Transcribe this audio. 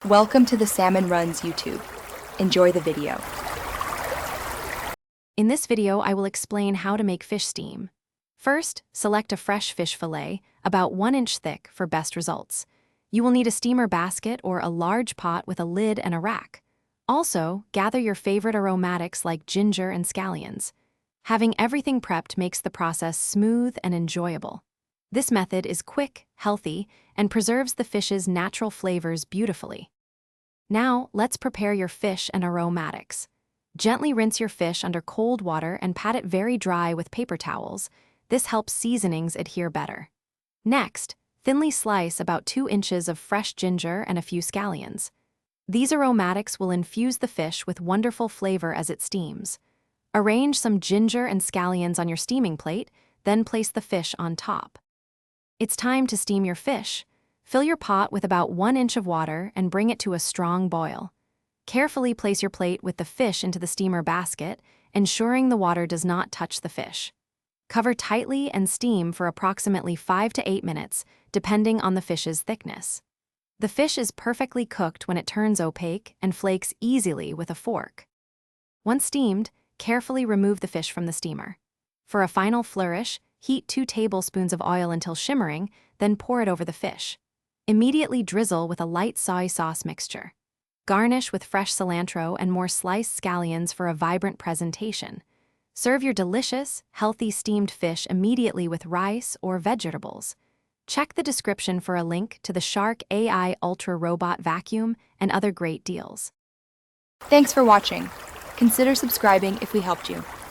Welcome to the Salmon Runs YouTube. Enjoy the video. In this video, I will explain how to make fish steam. First, select a fresh fish fillet, about 1 inch thick, for best results. You will need a steamer basket or a large pot with a lid and a rack. Also, gather your favorite aromatics like ginger and scallions. Having everything prepped makes the process smooth and enjoyable. This method is quick, healthy, and preserves the fish's natural flavors beautifully. Now, let's prepare your fish and aromatics. Gently rinse your fish under cold water and pat it very dry with paper towels. This helps seasonings adhere better. Next, thinly slice about 2 inches of fresh ginger and a few scallions. These aromatics will infuse the fish with wonderful flavor as it steams. Arrange some ginger and scallions on your steaming plate, then place the fish on top. It's time to steam your fish. Fill your pot with about 1 inch of water and bring it to a strong boil. Carefully place your plate with the fish into the steamer basket, ensuring the water does not touch the fish. Cover tightly and steam for approximately 5 to 8 minutes, depending on the fish's thickness. The fish is perfectly cooked when it turns opaque and flakes easily with a fork. Once steamed, carefully remove the fish from the steamer. For a final flourish, heat 2 tablespoons of oil until shimmering, then pour it over the fish. Immediately drizzle with a light soy sauce mixture. Garnish with fresh cilantro and more sliced scallions for a vibrant presentation. Serve your delicious, healthy steamed fish immediately with rice or vegetables. Check the description for a link to the Shark AI Ultra Robot Vacuum and other great deals. Thanks for watching. Consider subscribing if we helped you.